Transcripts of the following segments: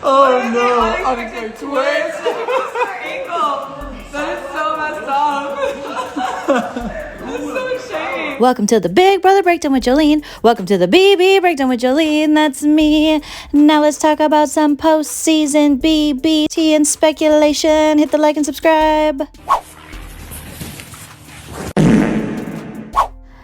Oh no! Unexpected twist. Ankle. That is so messed up. That's so shady. Welcome to the Big Brother Breakdown with Joleen. Welcome to the BB Breakdown with Joleen. That's me. Now let's talk about some post-season BBT and speculation. Hit the like and subscribe.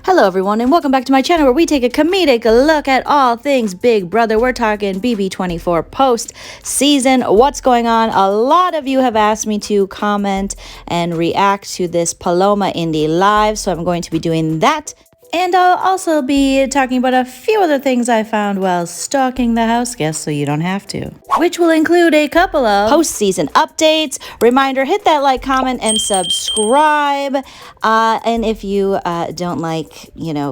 Hello everyone and welcome back to my channel where we take a comedic look at all things Big Brother. We're talking BB24 post season. What's going on? A lot of you have asked me to comment and react to this Paloma and Indy live, so I'm going to be doing that. And I'll also be talking about a few other things I found while stalking the house guests so you don't have to. Which will include a couple of post-season updates. Reminder, hit that like, comment, and subscribe. And if you don't like,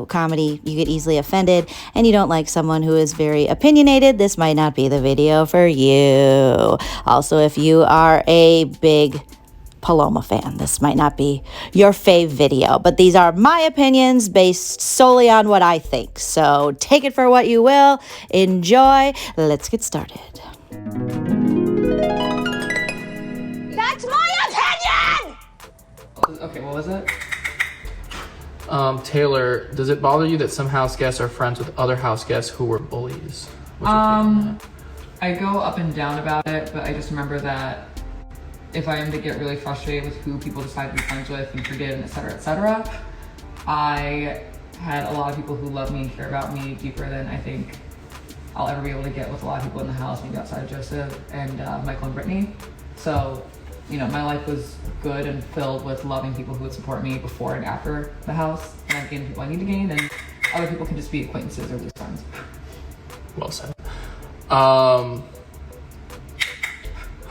comedy, you get easily offended, and you don't like someone who is very opinionated, this might not be the video for you. Also, if you are a big Paloma fan, this might not be your fave video, but these are my opinions based solely on what I think. So take it for what you will. Enjoy. Let's get started. That's my opinion! Okay, what was it? Taylor, does it bother you that some house guests are friends with other house guests who were bullies? What's your take on that? I go up and down about it, but I just remember that if I am to get really frustrated with who people decide to be friends with and forgive, and etc., I had a lot of people who love me and care about me deeper than I think I'll ever be able to get with a lot of people in the house, maybe outside of Joseph and Michael and Brittany. So, my life was good and filled with loving people who would support me before and after the house. And I've gained the people I need to gain, and other people can just be acquaintances or just friends. Well said. Hi,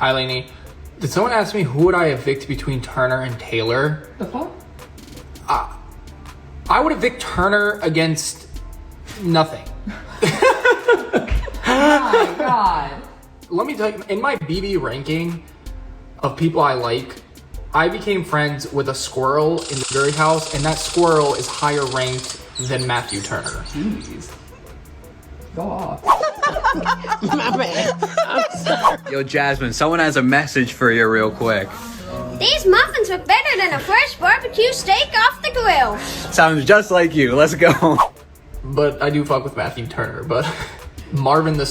Lainey. Did someone ask me who would I evict between Turner and Taylor? The fuck? I would evict Turner against nothing. Oh my god. Let me tell you, in my BB ranking of people I like, I became friends with a squirrel in the jury house, and that squirrel is higher ranked than Matthew Turner. Jeez. Go off. My bad. I'm sorry. Yo, Jasmine, someone has a message for you real quick. These muffins look better than a fresh barbecue steak off the grill. Sounds just like you. Let's go. But I do fuck with Matthew Turner, but Marvin the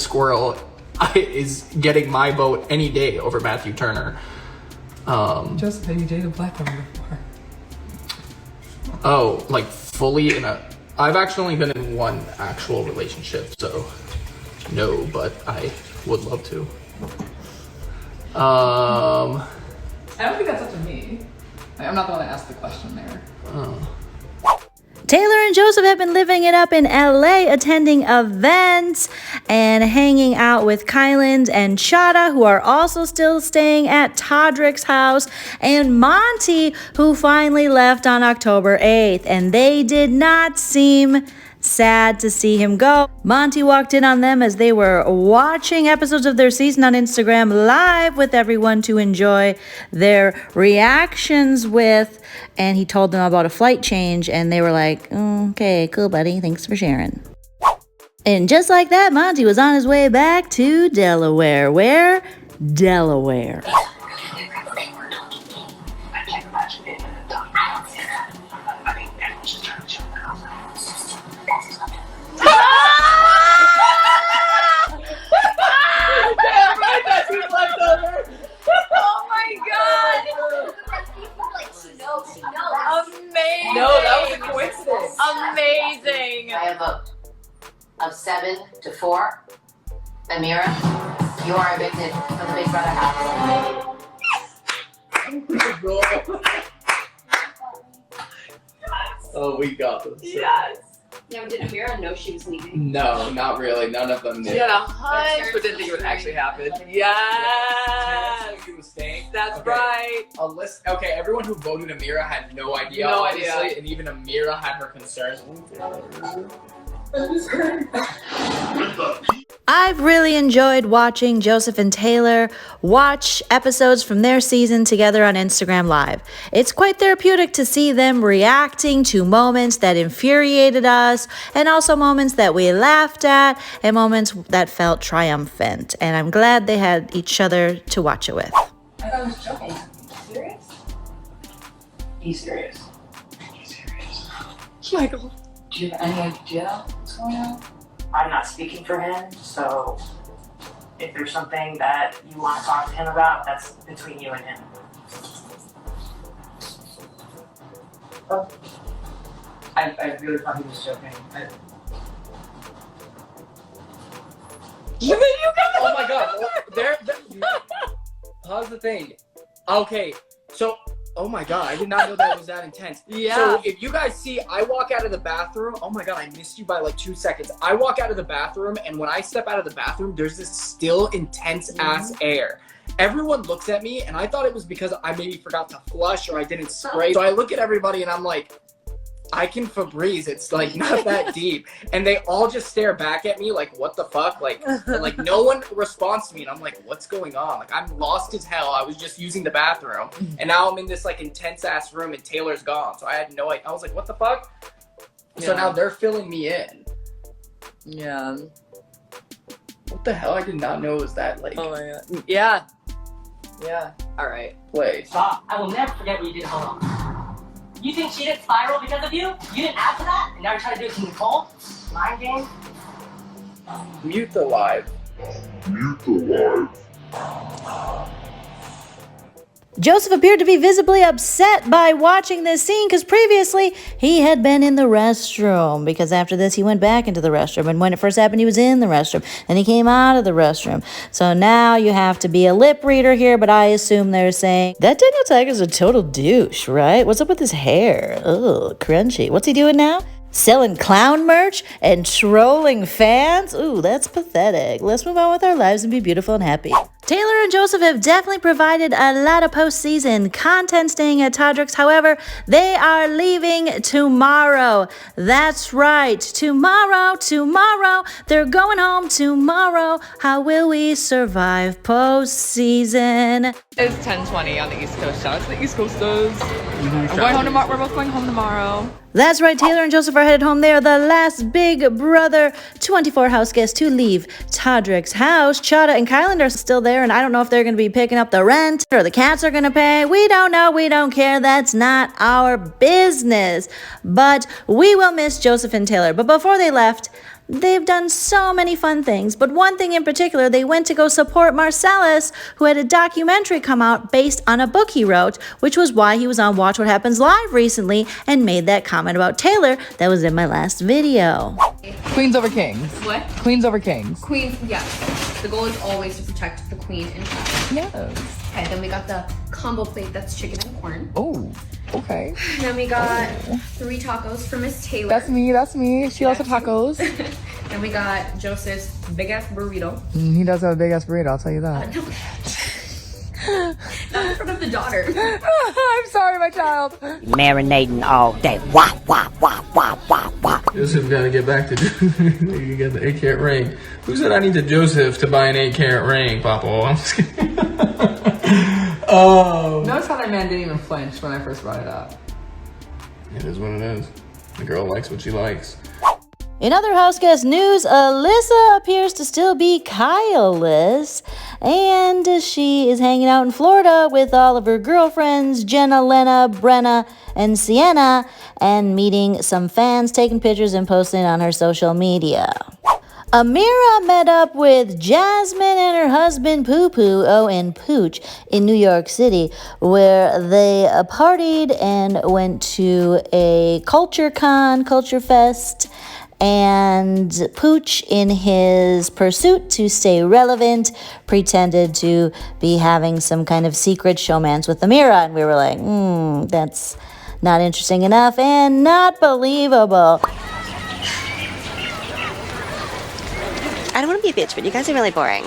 is getting my vote any day over Matthew Turner. Just have you dated a black woman before? Oh, like fully in a... I've actually only been in one actual relationship, so no, but I would love to. I don't think that's up to me. I'm not the one that asked the question there. Taylor and Joseph have been living it up in LA, attending events and hanging out with Kyland and Chada, who are also still staying at Todrick's house, and Monty, who finally left on October 8th, and they did not seem sad to see him go. Monty walked in on them as they were watching episodes of their season on Instagram live with everyone to enjoy their reactions with, and he told them about a flight change, and they were like, okay, cool, buddy, thanks for sharing. And just like that, Monty was on his way back to Delaware. Where? Delaware. Oh my god! She knows. Amazing! No, that was a coincidence. Amazing! By a vote of 7 to 4, Amira, you are evicted from the Big Brother house. Oh, we got this. Yes! Now, did Amira know she was leaving? No, not really. None of them knew. She had a hunch, but didn't think it would actually happen. Yes! You were staying? That's Okay. right. Okay, everyone who voted Amira had no idea, No obviously, idea. and even Amira had her concerns. I've really enjoyed watching Joseph and Taylor watch episodes from their season together on Instagram Live. It's quite therapeutic to see them reacting to moments that infuriated us, and also moments that we laughed at, and moments that felt triumphant. And I'm glad they had each other to watch it with. I thought I was joking. Are you serious? Be serious. Be serious. Michael. Do you have any idea what's going on? I'm not speaking for him, so if there's something that you want to talk to him about, that's between you and him. Oh. I really thought he was joking. Oh my god, there. How's the thing? Okay, so. Oh my god, I did not know that was that intense. Yeah. So if you guys see, I walk out of the bathroom. Oh my god, I missed you by like 2 seconds. I walk out of the bathroom, and when I step out of the bathroom, there's this still intense ass air. Everyone looks at me, and I thought it was because I maybe forgot to flush or I didn't spray. So I look at everybody, and I'm like, I can Febreze, it's like not that deep. And they all just stare back at me like, what the fuck? Like no one responds to me, and I'm like, what's going on? Like, I'm lost as hell. I was just using the bathroom, and now I'm in this like intense ass room, and Taylor's gone. So I had no idea. I was like, what the fuck? Yeah. So now they're filling me in. Yeah. What the hell? I did not know it was that like. Oh my god. Yeah. Yeah. All right. Place. Stop. I will never forget what you did. Hold on. You think she didn't spiral because of you? You didn't ask for that? And now you're trying to do it to Nicole? Mind game? Mute the live. Joseph appeared to be visibly upset by watching this scene because previously he had been in the restroom, because after this he went back into the restroom, and when it first happened he was in the restroom, and he came out of the restroom. So now you have to be a lip reader here, but I assume they're saying, that Daniel Tiger's a total douche, right? What's up with his hair? Ugh, crunchy. What's he doing now? Selling clown merch and trolling fans? Ooh, that's pathetic. Let's move on with our lives and be beautiful and happy. Taylor and Joseph have definitely provided a lot of postseason content staying at Todrick's. However, they are leaving tomorrow. That's right. Tomorrow. They're going home tomorrow. How will we survive postseason? It's 10:20 on the East Coast. Shout out to the East Coasters. I'm going home tomorrow. We're both going home tomorrow. That's right, Taylor and Joseph are headed home. They are the last Big Brother 24 house guests to leave Todrick's house. Chada and Kyland are still there, and I don't know if they're going to be picking up the rent or the cats are going to pay. We don't know. We don't care. That's not our business. But we will miss Joseph and Taylor. But before they left, they've done so many fun things, but one thing in particular, they went to go support Marcellus, who had a documentary come out based on a book he wrote, which was why he was on Watch What Happens Live recently and made that comment about Taylor that was in my last video. Queens over kings. What? Queens over kings. Queen, yes. The goal is always to protect the queen and child. Yes. Okay, then we got the combo plate that's chicken and corn. Oh, okay. Then we got 3 tacos for Miss Taylor. That's me. She loves her tacos. Then we got Joseph's big ass burrito. He does have a big ass burrito, I'll tell you that. Not in front of the daughter. I'm sorry, my child. Marinating all day. Wah, wah, wah, wah, wah, wah. Joseph gotta get back to you get the 8-carat ring. Who said I need to Joseph to buy an 8-carat ring, Papa? I'm just kidding. Notice how that man didn't even flinch when I first brought it up. It is what it is. The girl likes what she likes. In other Houseguest news, Alyssa appears to still be Kyle-less, and she is hanging out in Florida with all of her girlfriends, Jenna, Lena, Brenna, and Sienna, and meeting some fans, taking pictures and posting on her social media. Amira met up with Jasmine and her husband Poo Poo, and Pooch, in New York City, where they partied and went to a culture fest. And Pooch, in his pursuit to stay relevant, pretended to be having some kind of secret showmance with Amira. And we were like, that's not interesting enough and not believable. I don't want to be a bitch, but you guys are really boring.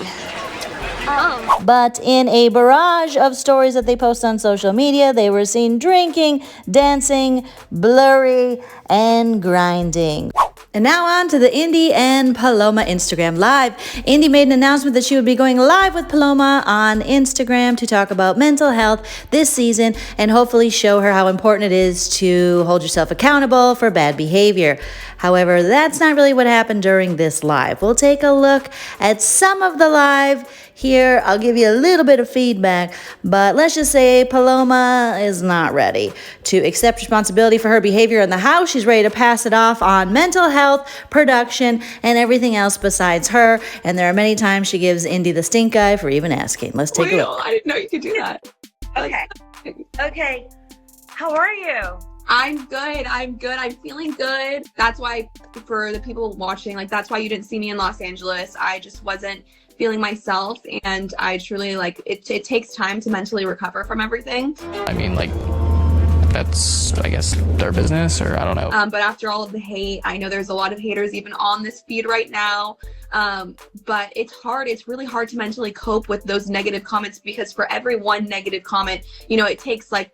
But in a barrage of stories that they post on social media, they were seen drinking, dancing, blurry, and grinding. And now on to the Indy and Paloma Instagram Live. Indy made an announcement that she would be going live with Paloma on Instagram to talk about mental health this season and hopefully show her how important it is to hold yourself accountable for bad behavior. However, that's not really what happened during this live. We'll take a look at some of the live here. I'll give you a little bit of feedback, but let's just say Paloma is not ready to accept responsibility for her behavior in the house. She's ready to pass it off on mental health, production, and everything else besides her. And there are many times she gives Indy the stink eye for even asking. Let's take a look. I didn't know you could do that. Okay. How are you? I'm good. I'm feeling good. That's why, for the people watching, like, that's why you didn't see me in Los Angeles. I just wasn't feeling myself, and I truly, like, it takes time to mentally recover from everything. I mean, like, that's, I guess, their business, or I don't know. But after all of the hate, I know there's a lot of haters even on this feed right now. But it's hard. It's really hard to mentally cope with those negative comments, because for every one negative comment, you know, it takes like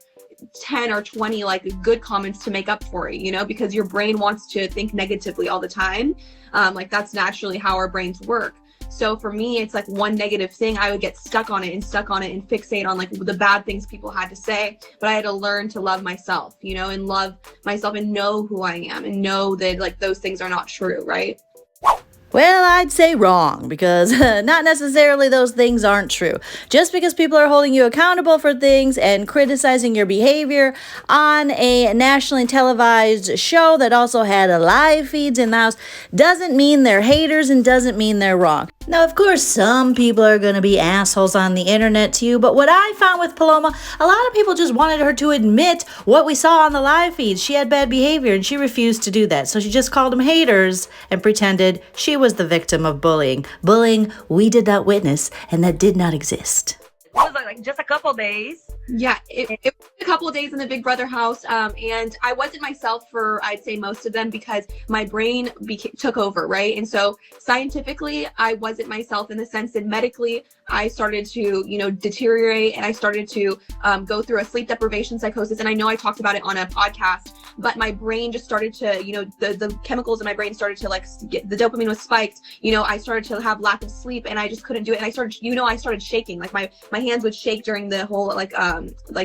10 or 20 like good comments to make up for it, you know, because your brain wants to think negatively all the time. Like, that's naturally how our brains work. So for me, it's like one negative thing, I would get stuck on it and fixate on like the bad things people had to say. But I had to learn to love myself, you know, and love myself and know who I am and know that like those things are not true, right? Well, I'd say wrong, because not necessarily those things aren't true. Just because people are holding you accountable for things and criticizing your behavior on a nationally televised show that also had live feeds in the house doesn't mean they're haters and doesn't mean they're wrong. Now, of course, some people are going to be assholes on the internet to you, but what I found with Paloma, a lot of people just wanted her to admit what we saw on the live feeds. She had bad behavior, and she refused to do that. So she just called them haters and pretended she was the victim of bullying. Bullying we did not witness, and that did not exist. It was like just a couple days. Yeah, it was a couple of days in the Big Brother house, and I wasn't myself for, I'd say, most of them, because my brain took over, right? And so scientifically, I wasn't myself in the sense that medically, I started to, you know, deteriorate, and I started to go through a sleep deprivation psychosis. And I know I talked about it on a podcast, but my brain just started to, you know, the chemicals in my brain started to like get, the dopamine was spiked. You know, I started to have lack of sleep, and I just couldn't do it. And I started shaking. Like my hands would shake during the whole like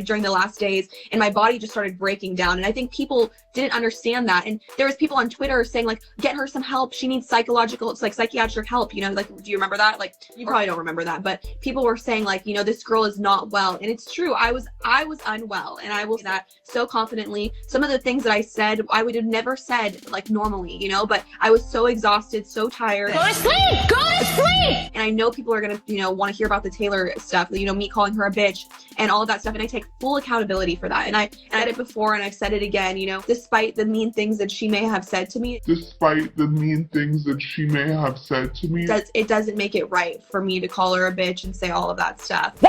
during the last days, and my body just started breaking down. And I think people didn't understand that. And there was people on Twitter saying like, get her some help. She needs psychiatric help. You know, like, do you remember that? Like, you probably don't remember that, but people were saying like, you know, this girl is not well. And it's true. I was unwell, and I will say that so confidently. Some of the things that I said, I would have never said like normally, you know, but I was so exhausted, so tired. Go to sleep! Go to sleep! And I know people are gonna, you know, want to hear about the Taylor stuff, you know, me calling her a bitch and all of that stuff. And I take full accountability for that. And I said it before, and I've said it again, you know, despite the mean things that she may have said to me. It doesn't make it right for me to call her a bitch and say all of that stuff.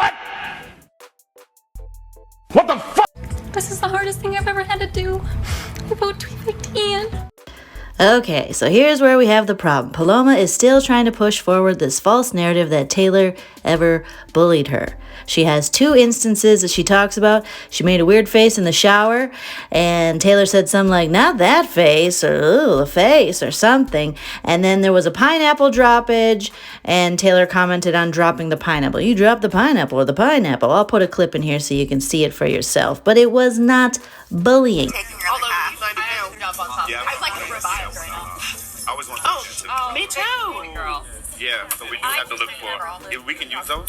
What the fuck? This is the hardest thing I've ever had to do. I vote 2015. Okay, so here's where we have the problem. Paloma is still trying to push forward this false narrative that Taylor ever bullied her. She has 2 instances that she talks about. She made a weird face in the shower, and Taylor said something like, not that face, or ooh, the face, or something. And then there was a pineapple droppage, and Taylor commented on dropping the pineapple. You dropped the pineapple or the pineapple. I'll put a clip in here so you can see it for yourself. But it was not bullying. Yeah, I'd like to revive right now. I always want to Oh, me too. Girl. Yeah, so we just have to look for. If we can use those.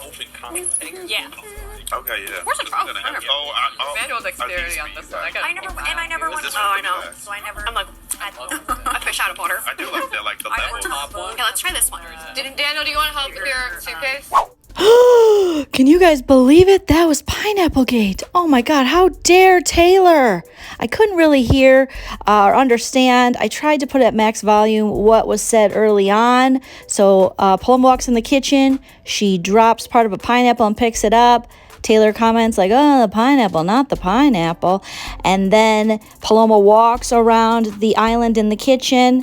Open comment. Yeah. Okay, yeah. Where's the manual dexterity on this one? I never went. Oh, I know. So I'm like, I fish out of water. I do like that, like the level. Yeah, let's try this one. Daniel, do you want to help with your suitcase? Can you guys believe it? That was Pineapple Gate. Oh my God, how dare Taylor? I couldn't really hear or understand. I tried to put at max volume what was said early on. So Paloma walks in the kitchen. She drops part of a pineapple and picks it up. Taylor comments like, oh, the pineapple, not the pineapple. And then Paloma walks around the island in the kitchen.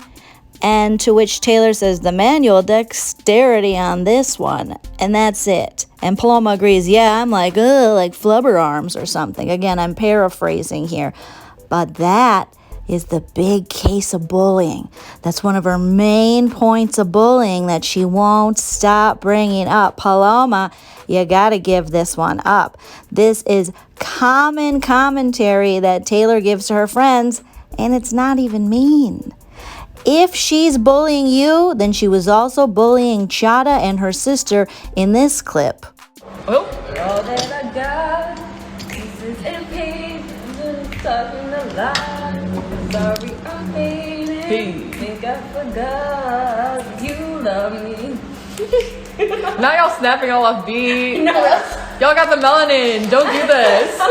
And to which Taylor says, the manual dexterity on this one. And that's it. And Paloma agrees, yeah, I'm like, ugh, like flubber arms or something. Again, I'm paraphrasing here. But that is the big case of bullying. That's one of her main points of bullying that she won't stop bringing up. Paloma, you gotta give this one up. This is common commentary that Taylor gives to her friends, and it's not even mean. If she's bullying you, then she was also bullying Chada and her sister in this clip. Oh. All that I got, pieces and pieces, talking a lot. Sorry, I made it. Think I forgot you love me. Now y'all snapping all off beat. Y'all got the melanin. Don't do this.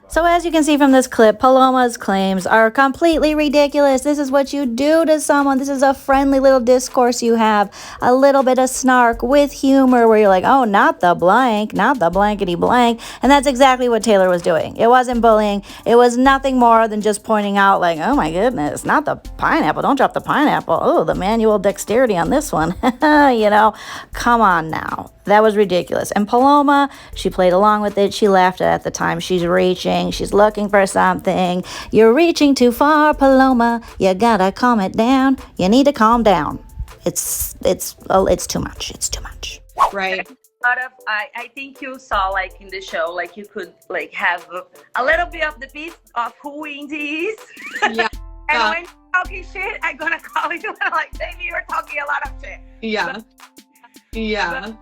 So as you can see from this clip, Paloma's claims are completely ridiculous. This is what you do to someone. This is a friendly little discourse you have. A little bit of snark with humor where you're like, oh, not the blank, not the blankety blank. And that's exactly what Taylor was doing. It wasn't bullying. It was nothing more than just pointing out like, oh my goodness, not the pineapple. Don't drop the pineapple. Oh, the manual dexterity on this one. You know, come on now. That was ridiculous. And Paloma, she played along with it. She laughed at the time. She's reaching. She's looking for something. You're reaching too far, Paloma. You gotta calm it down. You need to calm down. It's too much. It's too much. Right. I think you saw like in the show, like you could like have a little bit of the piece of who Indy is. Yeah. And when you're talking shit, I'm gonna call you and like, baby, you're talking a lot of shit. Yeah. Yeah.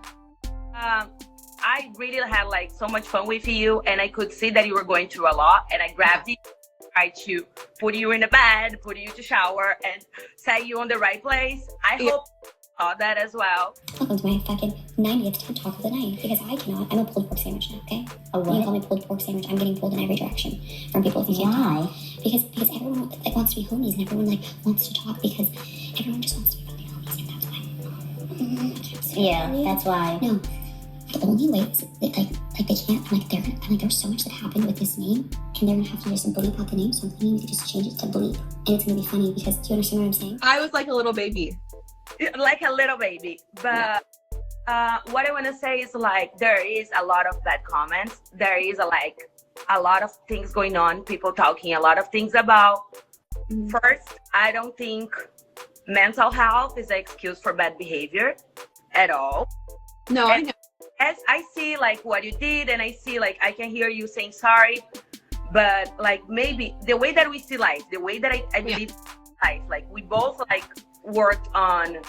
I really had like so much fun with you, and I could see that you were going through a lot, and I grabbed you, tried to put you in the bed, put you to shower, and set you on the right place. I hope you saw that as well. Welcome to my fucking 90th TED Talk of the night, because I cannot. I'm a pulled pork sandwich now, okay? A what? You call me pulled pork sandwich. I'm getting pulled in every direction from people if you can't talk. Because everyone like, wants to be homies, and everyone like wants to talk because everyone just wants to be fucking homies, and that's why. Yeah, that's why. No. The only way is they can't, like there's so much that happened with this name, and they're gonna have to just bleep out the name, so I'm thinking we could just change it to bleep, and it's gonna be funny because, do you understand what I'm saying? I was like a little baby. Like a little baby, but what I wanna say is like, there is a lot of bad comments, there is a lot of things going on, people talking a lot of things about. First, I don't think mental health is an excuse for bad behavior at all. No, I know. As I see like what you did, and I see like I can hear you saying sorry, but like maybe the way that we see life, the way that I believe life, like we both like worked on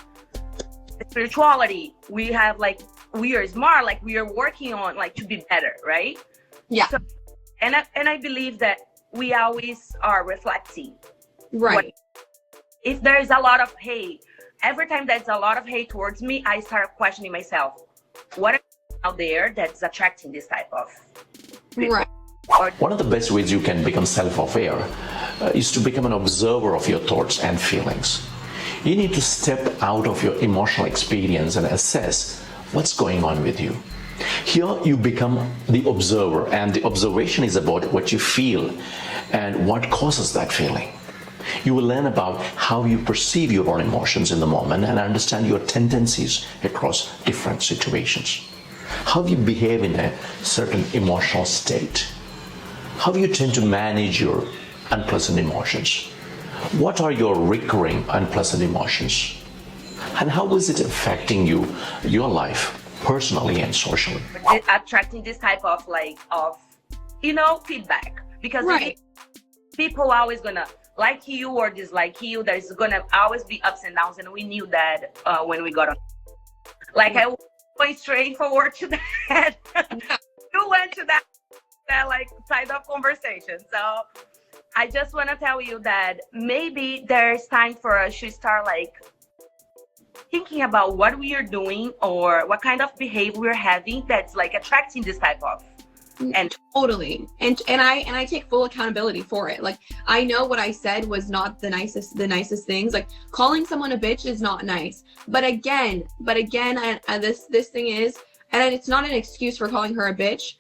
spirituality. We have like, we are smart, like we are working on like to be better, right? Yeah. So, and I believe that we always are reflecting. Right. If there is a lot of hate, every time there's a lot of hate towards me, I start questioning myself. What is out there that's attracting this type of people? Right. One of the best ways you can become self-aware is to become an observer of your thoughts and feelings. You need to step out of your emotional experience and assess what's going on with you. Here you become the observer, and the observation is about what you feel and what causes that feeling. You will learn about how you perceive your own emotions in the moment and understand your tendencies across different situations. How you behave in a certain emotional state. How you tend to manage your unpleasant emotions. What are your recurring unpleasant emotions? And how is it affecting you, your life, personally and socially? Attracting this type of feedback. Because people are always gonna like you or dislike you. There's gonna always be ups and downs, and we knew that when we got on. Like I went straight forward to that. You went to that like side of conversation. So I just want to tell you that maybe there's time for us to start like thinking about what we are doing or what kind of behavior we're having that's like attracting this type of. And totally, and I take full accountability for it. Like I know what I said was not the nicest things. Like calling someone a bitch is not nice. But again, this thing is, and it's not an excuse for calling her a bitch.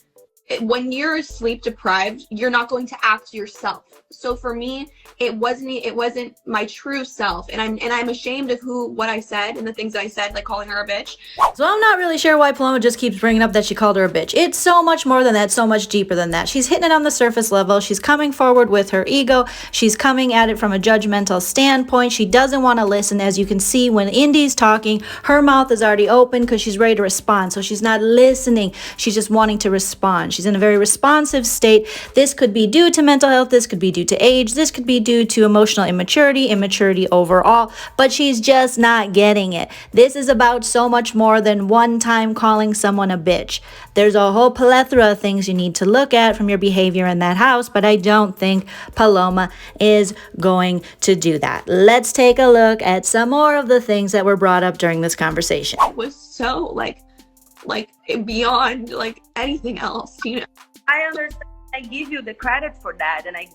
when you're sleep deprived, you're not going to act yourself. So for me, it wasn't my true self, and I'm ashamed of what I said and the things that I said, like calling her a bitch. So I'm not really sure why Paloma just keeps bringing up that she called her a bitch. It's so much more than that, so much deeper than that. She's hitting it on the surface level. She's coming forward with her ego. She's coming at it from a judgmental standpoint. She doesn't want to listen. As you can see, when Indy's talking, her mouth is already open because she's ready to respond. So she's not listening. She's just wanting to respond. She's in a very responsive state. This could be due to mental health. This could be due to age. This could be due to emotional immaturity overall, but she's just not getting it. This is about so much more than one time calling someone a bitch. There's a whole plethora of things you need to look at from your behavior in that house, but I don't think Paloma is going to do that. Let's take a look at some more of the things that were brought up during this conversation. It was so like beyond like anything else, you know. I understand. I give you the credit for that, and I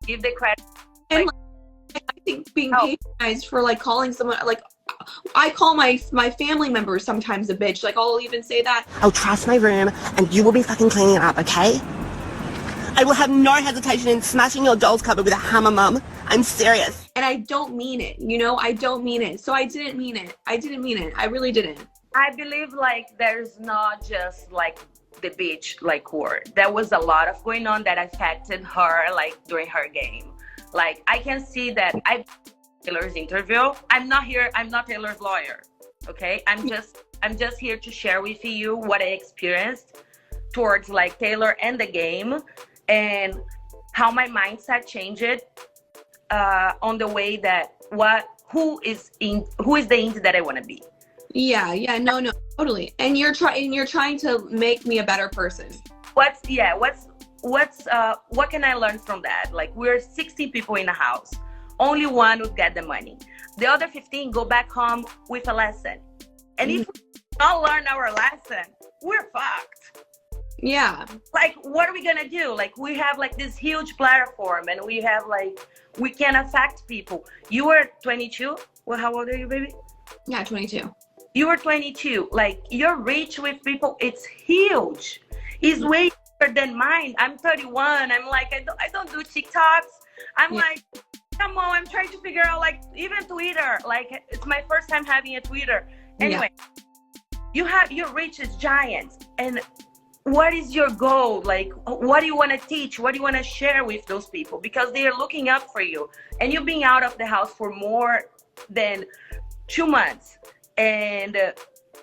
give the credit. And like, I think being patronized for like calling someone, like I call my family members sometimes a bitch. Like I'll even say that. I'll trash my room and you will be fucking cleaning it up, okay? I will have no hesitation in smashing your doll's cupboard with a hammer, Mum. I'm serious. And I don't mean it, you know? I don't mean it. So I didn't mean it. I really didn't. I believe like there's not just like the bitch like word. There was a lot of going on that affected her like during her game. Like I can see that Taylor's interview. I'm not Taylor's lawyer. Okay? I'm just here to share with you what I experienced towards like Taylor and the game, and how my mindset changed on the way that who is the Indy that I want to be. Yeah, no, totally. And you're trying to make me a better person. What can I learn from that? Like we're 60 people in a house. Only one would get the money. The other 15 go back home with a lesson. And if we don't learn our lesson, we're fucked. Yeah. Like, what are we gonna do? Like, we have like this huge platform, and we have like, we can affect people. You were 22. Well, how old are you, baby? Yeah, 22. You were 22. Like, your reach with people, it's huge. It's way bigger than mine. I'm 31. I'm like, I don't do TikToks. I'm like, come on, I'm trying to figure out like even Twitter. Like, it's my first time having a Twitter. Anyway, your reach is giant. And what is your goal? Like, what do you want to teach? What do you want to share with those people? Because they are looking up for you. And you've been out of the house for more than 2 months. And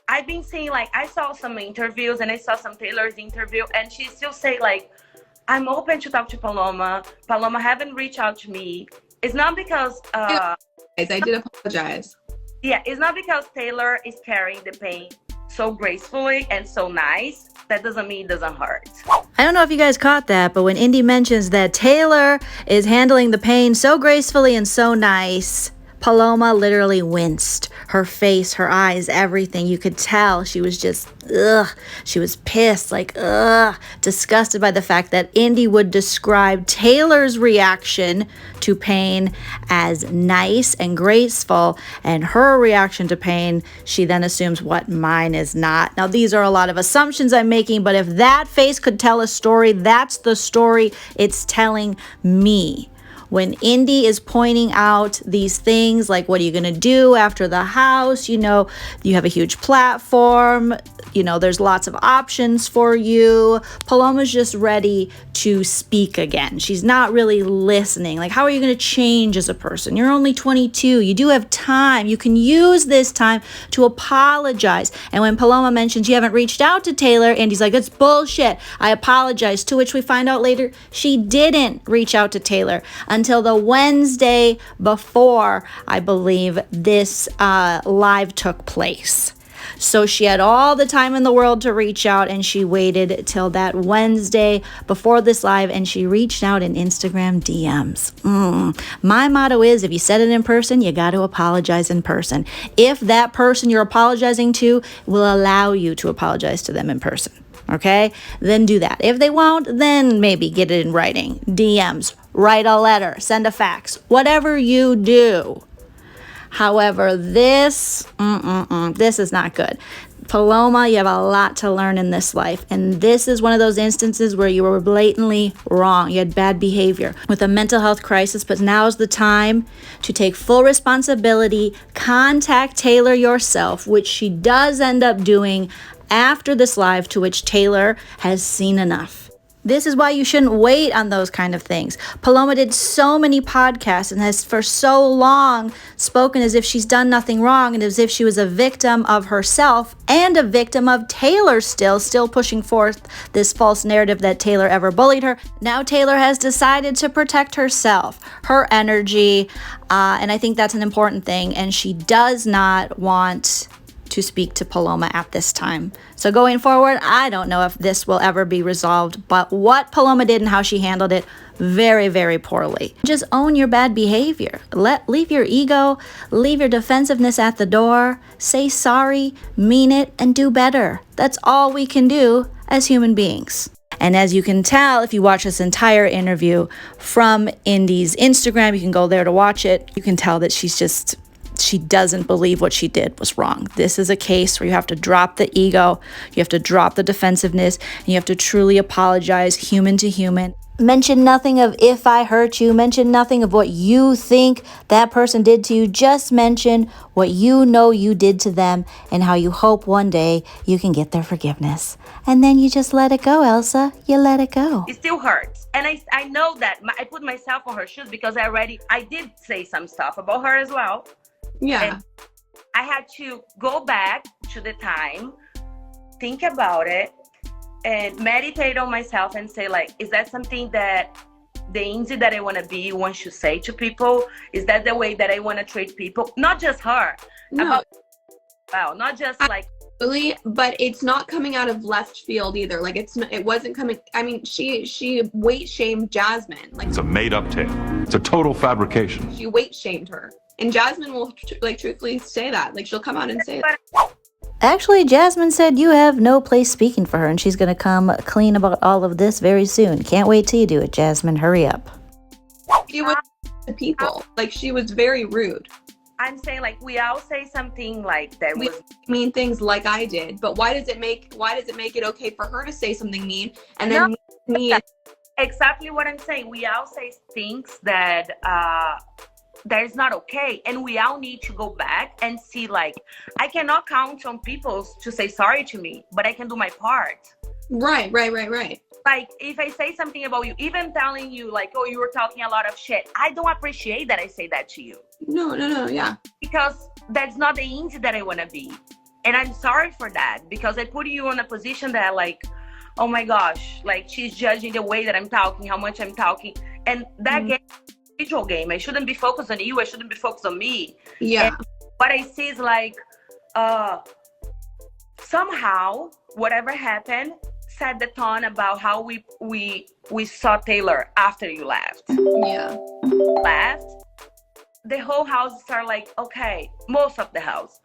I've been seeing, like, I saw some interviews and I saw some Taylor's interview, and she still say like, I'm open to talk to Paloma. Paloma haven't reached out to me. It's not because I did apologize. Yeah, it's not because Taylor is carrying the pain so gracefully and so nice. That doesn't mean it doesn't hurt. I don't know if you guys caught that, but when Indy mentions that Taylor is handling the pain so gracefully and so nice, Paloma literally winced. Her face, her eyes, everything. You could tell she was just, she was pissed, like, disgusted by the fact that Indy would describe Taylor's reaction to pain as nice and graceful, and her reaction to pain, she then assumes what mine is not. Now, these are a lot of assumptions I'm making, but if that face could tell a story, that's the story it's telling me. When Indy is pointing out these things, like, what are you going to do after the house? You know, you have a huge platform. You know, there's lots of options for you. Paloma's just ready to speak again. She's not really listening. Like, how are you going to change as a person? You're only 22. You do have time. You can use this time to apologize. And when Paloma mentions you haven't reached out to Taylor, Indy's like, that's bullshit. I apologize. To which we find out later she didn't reach out to Taylor until the Wednesday before, I believe, this live took place. So she had all the time in the world to reach out, and she waited till that Wednesday before this live, and she reached out in Instagram DMs. My motto is, if you said it in person, you got to apologize in person. If that person you're apologizing to will allow you to apologize to them in person, okay, then do that. If they won't, then maybe get it in writing, DMs, write a letter, send a fax, whatever you do. However, this is not good. Paloma, you have a lot to learn in this life, and this is one of those instances where you were blatantly wrong. You had bad behavior with a mental health crisis, but now's the time to take full responsibility, contact Taylor yourself, which she does end up doing after this live, to which Taylor has seen enough. This is why you shouldn't wait on those kind of things. Paloma did so many podcasts and has for so long spoken as if she's done nothing wrong and as if she was a victim of herself and a victim of Taylor still pushing forth this false narrative that Taylor ever bullied her. Now Taylor has decided to protect herself, her energy, and I think that's an important thing, and she does not want to speak to Paloma at this time. So going forward, I don't know if this will ever be resolved, but what Paloma did and how she handled it, very, very poorly. Just own your bad behavior. Leave your ego, leave your defensiveness at the door, say sorry, mean it, and do better. That's all we can do as human beings. And as you can tell, if you watch this entire interview from Indy's Instagram, you can go there to watch it. You can tell that she doesn't believe what she did was wrong. This is a case where you have to drop the ego, you have to drop the defensiveness, and you have to truly apologize human to human. Mention nothing of if I hurt you, mention nothing of what you think that person did to you. Just mention what you know you did to them and how you hope one day you can get their forgiveness. And then you just let it go, Elsa. You let it go. It still hurts. And I know that I put myself on her shoes because I did say some stuff about her as well. Yeah. And I had to go back to the time, think about it, and meditate on myself and say, like, is that something that the Indy that I want to be wants to say to people? Is that the way that I want to treat people? Not just her. No. Not just like. Really, but it's not coming out of left field either. Like it wasn't coming. I mean, she weight shamed Jasmine. Like it's a made up tale. It's a total fabrication. She weight shamed her. And Jasmine will truthfully say that. Like she'll come out and say that. Actually, Jasmine said you have no place speaking for her, and she's going to come clean about all of this very soon. Can't wait till you do it, Jasmine. Hurry up. She was to people. Like she was very rude. I'm saying like we all say something like that. We mean things like I did, but why does it make it okay for her to say something mean and then me? Exactly what I'm saying. We all say things that that is not okay, and we all need to go back and see, like, I cannot count on people to say sorry to me, but I can do my part. Right. Like if I say something about you, even telling you like, oh, you were talking a lot of shit, I don't appreciate that I say that to you. No, yeah, because that's not the Indy that I want to be, and I'm sorry for that, because I put you in a position that like, oh my gosh, like she's judging the way that I'm talking, how much I'm talking, and that game. I shouldn't be focused on you. I shouldn't be focused on me. Yeah. And what I see is like, somehow whatever happened set the tone about how we saw Taylor after you left. Yeah. Left. The whole house started like, okay, most of the house.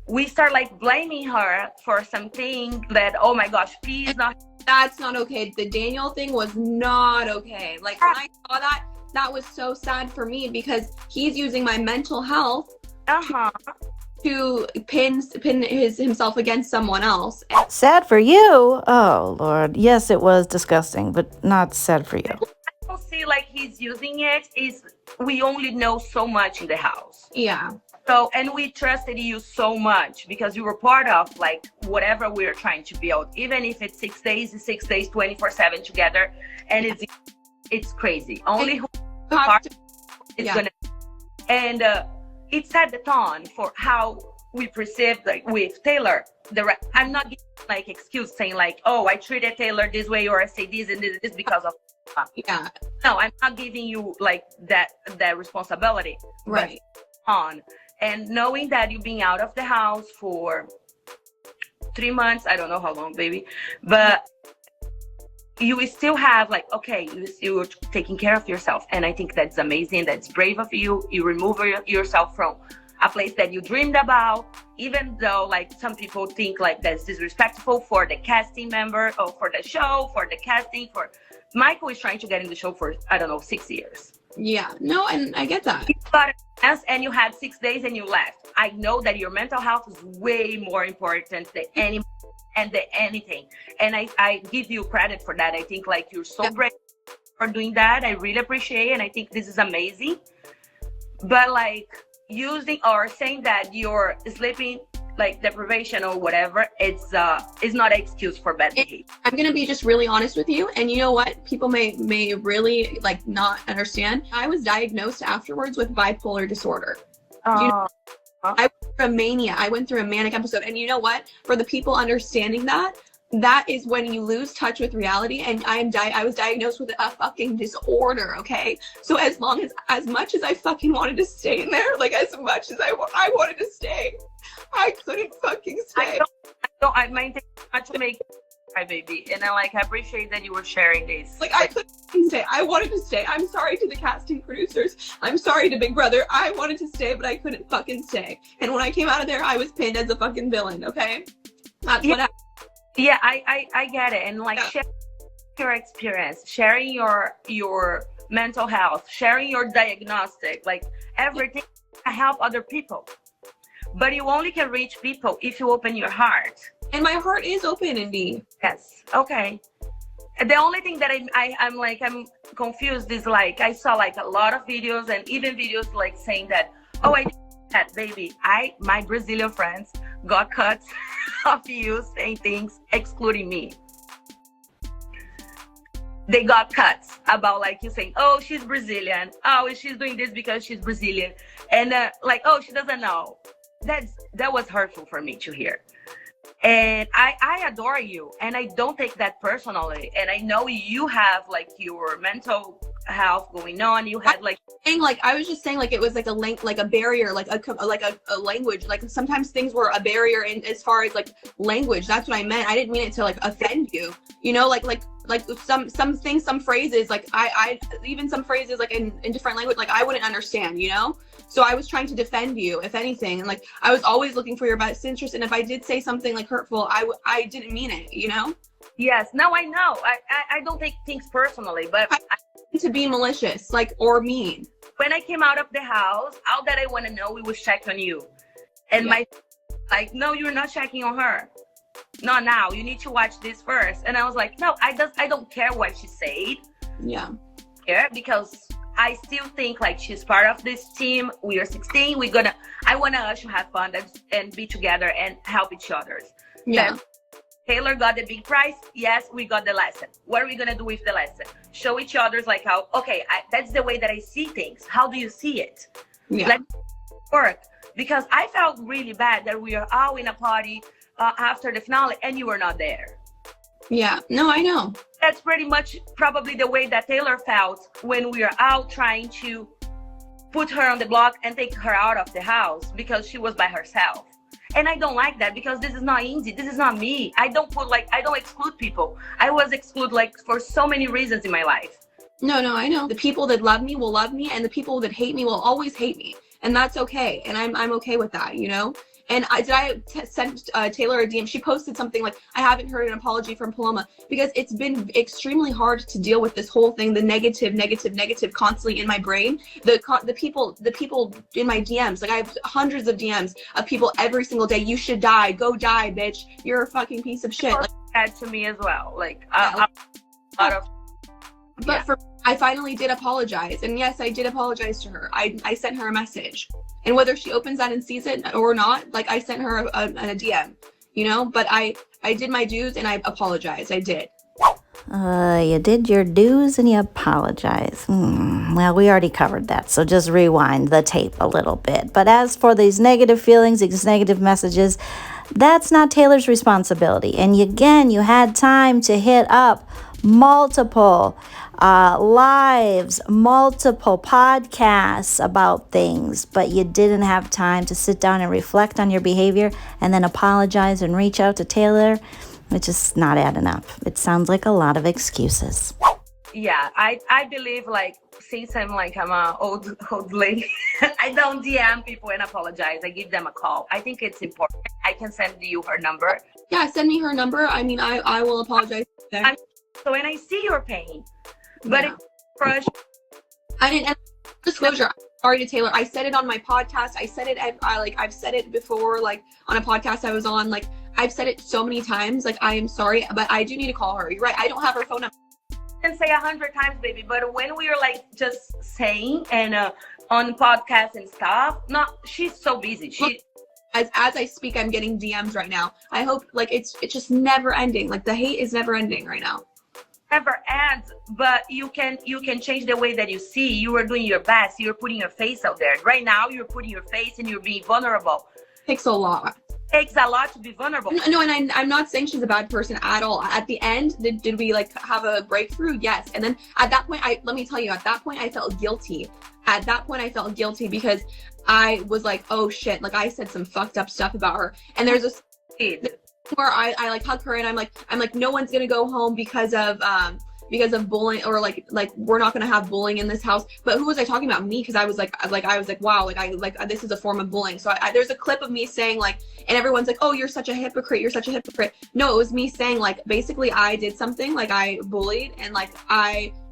We start like blaming her for something that, oh my gosh, please not. That's not okay. The Daniel thing was not okay. Like when I saw that, that was so sad for me because he's using my mental health to pin himself against someone else. Sad for you? Oh, Lord. Yes, it was disgusting, but not sad for you. I don't see like he's using it. We only know so much in the house. Yeah. So, and we trusted you so much because you were part of like whatever we were trying to build, even if it's 6 days, 24/7 together, and it's crazy. Only who is gonna, and it set the tone for how we perceived like with Taylor. I'm not giving like excuse saying like, oh, I treated Taylor this way or I say this and this because of. Yeah. No, I'm not giving you like that responsibility. Right. On. And knowing that you've been out of the house for 3 months, I don't know how long, baby, but you still have like, okay, you're taking care of yourself. And I think that's amazing. That's brave of you. You remove yourself from a place that you dreamed about, even though like some people think like that's disrespectful for the casting member or for the show, for the casting, for Michael is trying to get in the show for, I don't know, 6 years. Yeah, no, and I get that. You got us and you had 6 days and you left. I know that your mental health is way more important than anything. And I give you credit for that. I think like you're so brave for doing that. I really appreciate it, and I think this is amazing. But like using or saying that you're sleeping like deprivation or whatever, it's not an excuse for bad behavior. I'm gonna be just really honest with you, and you know what? People may really like not understand. I was diagnosed afterwards with bipolar disorder. You know, I went through a mania. I went through a manic episode, and you know what? For the people understanding that is when you lose touch with reality. And I was diagnosed with a fucking disorder. Okay, so as much as I fucking wanted to stay in there, like as much as I wanted to stay, I couldn't fucking stay. I maintain not to make my baby, and I appreciate that you were sharing this. Like I couldn't stay. I wanted to stay. I'm sorry to the casting producers. I'm sorry to Big Brother. I wanted to stay, but I couldn't fucking stay. And when I came out of there, I was pinned as a fucking villain. Okay, that's what happened. Yeah, I get it, and like sharing your experience, sharing your mental health, sharing your diagnostic, like everything to help other people. But you only can reach people if you open your heart. And my heart is open, Indy. Yes. Okay. The only thing that I'm confused is like I saw like a lot of videos and even videos like saying that, oh, I did that, baby. My Brazilian friends got cuts of you saying things excluding me. They got cuts about like you saying, oh, she's Brazilian. Oh, she's doing this because she's Brazilian. And like, oh, she doesn't know. That was hurtful for me to hear. And I adore you, and I don't take that personally. And I know you have like your mental health going on. You had like I was just saying like it was like a barrier, like a language. Like sometimes things were a barrier in as far as like language. That's what I meant. I didn't mean it to like offend you. You know, like some things, some phrases, like I even some phrases like in different language, like I wouldn't understand. You know. So I was trying to defend you, if anything, and like I was always looking for your best interest. And if I did say something like hurtful, I didn't mean it, you know? Yes. No, I know. I don't take things personally, but I to be malicious, like or mean. When I came out of the house, all that I want to know, we was check on you, and my like, no, you're not checking on her. Not now. You need to watch this first. And I was like, no, I don't care what she said. Yeah. Yeah, because I still think like she's part of this team. We are 16. I want us to have fun and be together and help each other. Yeah. Then Taylor got the big prize. Yes, we got the lesson. What are we going to do with the lesson? Show each other's like how, okay, that's the way that I see things. How do you see it? Yeah. Let's work. Because I felt really bad that we are all in a party after the finale and you were not there. Yeah, no, I know. That's pretty much probably the way that Taylor felt when we were out trying to put her on the block and take her out of the house because she was by herself. And I don't like that because this is not Indy. This is not me. I don't exclude people. I was excluded like for so many reasons in my life. No, I know. The people that love me will love me, and the people that hate me will always hate me. And that's okay. And I'm okay with that, you know? And I sent Taylor a DM. She posted something like, I haven't heard an apology from Paloma, because it's been extremely hard to deal with this whole thing, the negative constantly in my brain. The people in my DMs, like I have hundreds of DMs of people every single day. You should die. Go die, bitch. You're a fucking piece of shit. Like, that to me as well. Like, I finally did apologize. And yes, I did apologize to her. I sent her a message. And whether she opens that and sees it or not, like I sent her a DM, you know, but I did my dues and I apologized. I did. You did your dues and you apologize. Well, we already covered that, so just rewind the tape a little bit. But as for these negative feelings, these negative messages, that's not Taylor's responsibility. And again, you had time to hit up multiple lives, multiple podcasts about things, but you didn't have time to sit down and reflect on your behavior and then apologize and reach out to Taylor. It's just not adding up. It sounds like a lot of excuses. Yeah, I believe like since I'm an old lady, I don't DM people and apologize. I give them a call. I think it's important. I can send you her number. Yeah, send me her number. I mean, I will apologize. So when I see your pain, but it's fresh. I didn't. Disclosure. I'm sorry to Taylor. I said it on my podcast. I said it. I've said it before, like on a podcast I was on. Like I've said it so many times. Like I am sorry, but I do need to call her. You're right. I don't have her phone number. I can say 100 times, baby. But when we are like just saying and on podcasts and stuff, she's so busy. As I speak, I'm getting DMs right now. I hope like it's just never ending. Like the hate is never ending right now. Never ends, but you can change the way that you see. You are doing your best. You're putting your face out there. Right now, you're putting your face and you're being vulnerable. Takes a lot. Takes a lot to be vulnerable. No, and I'm not saying she's a bad person at all. At the end, did we like have a breakthrough? Yes. And then at that point, let me tell you, at that point, I felt guilty. At that point, I felt guilty because I was like, oh shit, like I said some fucked up stuff about her. And there's this where I like hug her and I'm like no one's gonna go home because of bullying, or like we're not gonna have bullying in this house. But who was I talking about? Me, because I was like wow, like this is a form of bullying. So there's a clip of me saying like, and everyone's like, oh, you're such a hypocrite, you're such a hypocrite. No, it was me saying like basically I did something, like I bullied, and like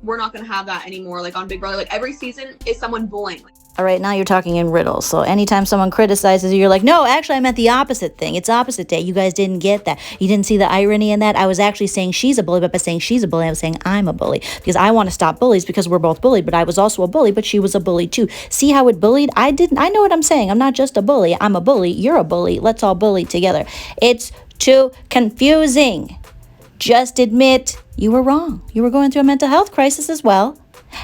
we're not gonna have that anymore. Like on Big Brother, like every season is someone bullying. All right, now you're talking in riddles. So anytime someone criticizes you, you're like, no, actually, I meant the opposite thing. It's opposite day. You guys didn't get that. You didn't see the irony in that. I was actually saying she's a bully, but by saying she's a bully, I was saying I'm a bully. Because I want to stop bullies because we're both bullied, but I was also a bully, but she was a bully too. See how it bullied? I know what I'm saying. I'm not just a bully. I'm a bully. You're a bully. Let's all bully together. It's too confusing. Just admit you were wrong. You were going through a mental health crisis as well,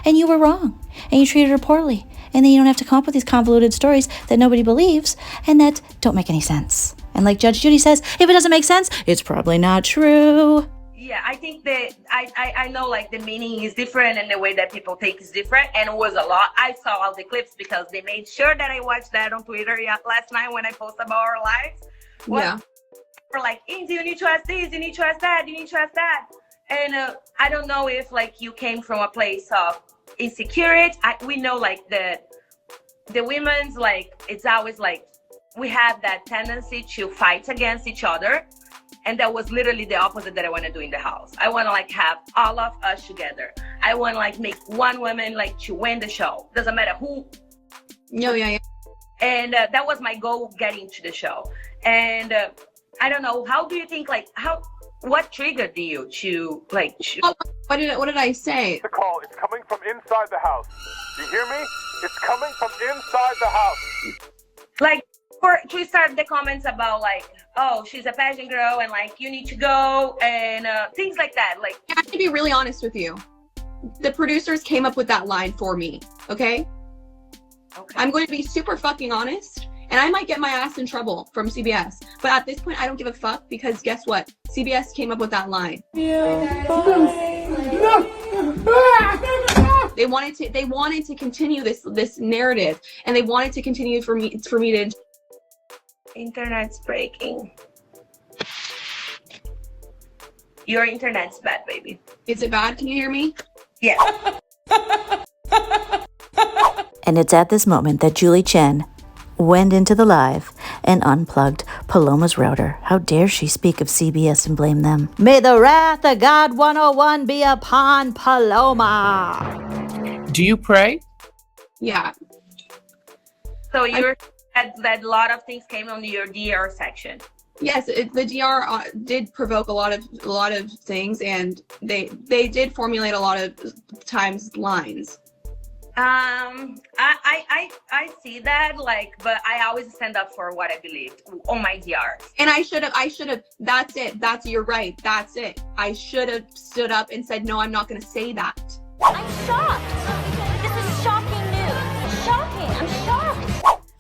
and you were wrong, and you treated her poorly. And then you don't have to come up with these convoluted stories that nobody believes and that don't make any sense. And like Judge Judy says, if it doesn't make sense, it's probably not true. Yeah, I think that I know like the meaning is different and the way that people take is different, and it was a lot. I saw all the clips because they made sure that I watched that on Twitter last night when I posted about our lives. Yeah. We're like, Indy, you need to ask this, you need to ask that, you need to ask that. And I don't know if like you came from a place of insecurity. We know like the women's, like it's always like we have that tendency to fight against each other, and that was literally the opposite that I want to do in the house. I want to like have all of us together. I want to like make one woman like to win the show, doesn't matter who. No, yeah. And that was my goal getting to the show. And I don't know, how do you think like what triggered you to like what did I say? The call, it's coming from inside the house. You hear me? It's coming from inside the house. Like to start the comments about like, oh, she's a pageant girl and like you need to go and things like that. Like I have to be really honest with you. The producers came up with that line for me, okay? I'm going to be super fucking honest. And I might get my ass in trouble from CBS. But at this point, I don't give a fuck because guess what? CBS came up with that line. They wanted to continue this narrative, and they wanted to continue for me to. Internet's breaking. Your internet's bad, baby. Is it bad? Can you hear me? Yeah. And it's at this moment that Julie Chen went into the live and unplugged Paloma's router. How dare she speak of CBS and blame them? May the wrath of God 101 be upon Paloma. Do you pray? Yeah. So you're that a lot of things came on your DR section. Yes, the DR did provoke a lot of things, and they did formulate a lot of times lines. I see that, like, but I always stand up for what I believed on my DRs. And I should have, that's it. You're right. That's it. I should have stood up and said, no, I'm not going to say that. I'm shocked. This is shocking news. Shocking. I'm shocked.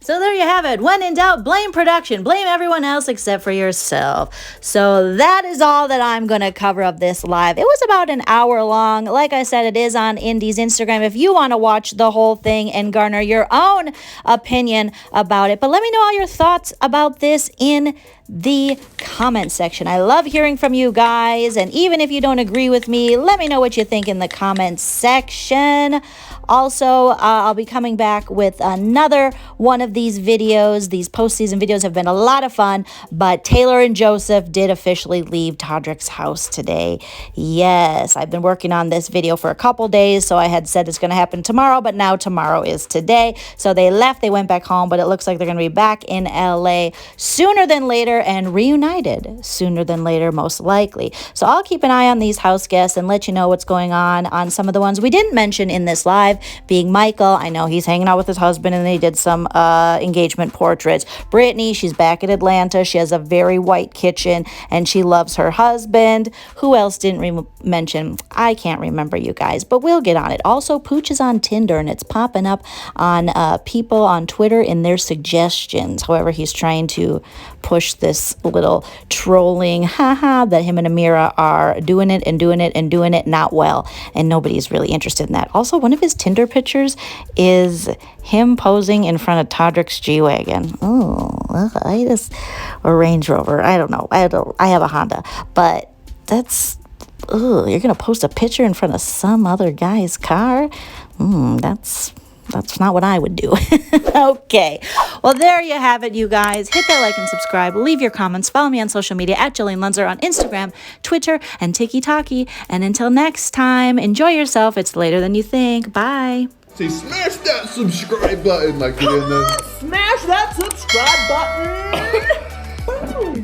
So there you have it. When in doubt, blame production. Blame everyone else except for yourself. So that is all that I'm going to cover of this live. It was about an hour long. Like I said, it is on Indy's Instagram if you want to watch the whole thing and garner your own opinion about it. But let me know all your thoughts about this in the comment section. I love hearing from you guys. And even if you don't agree with me, let me know what you think in the comment section. Also, I'll be coming back with another one of these videos. These postseason videos have been a lot of fun, but Taylor and Joseph did officially leave Todrick's house today. Yes, I've been working on this video for a couple days, so I had said it's going to happen tomorrow, but now tomorrow is today. So they left, they went back home, but it looks like they're going to be back in LA sooner than later and reunited sooner than later, most likely. So I'll keep an eye on these house guests and let you know what's going on some of the ones we didn't mention in this live, being Michael. I know he's hanging out with his husband and they did some engagement portraits. Brittany, she's back in Atlanta. She has a very white kitchen and she loves her husband. Who else didn't mention? I can't remember, you guys, but we'll get on it. Also, Pooch is on Tinder and it's popping up on people on Twitter in their suggestions. However, he's trying to push this little trolling haha that him and Amira are doing it and doing it and doing it not well, and nobody's really interested in that. Also, one of his Tinder pictures is him posing in front of Todrick's G-Wagon. Or Range Rover, I don't know. I have a Honda, but that's, you're gonna post a picture in front of some other guy's car? That's not what I would do. Okay. Well, there you have it, you guys. Hit that like and subscribe. Leave your comments. Follow me on social media at Joleen Lunzer on Instagram, Twitter, and TikTok. And until next time, enjoy yourself. It's later than you think. Bye. Say, smash that subscribe button like you did. Smash that subscribe button! Who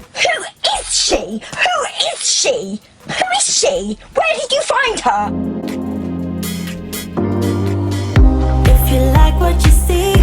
is she? Who is she? Who is she? Where did you find her? If you like what you see,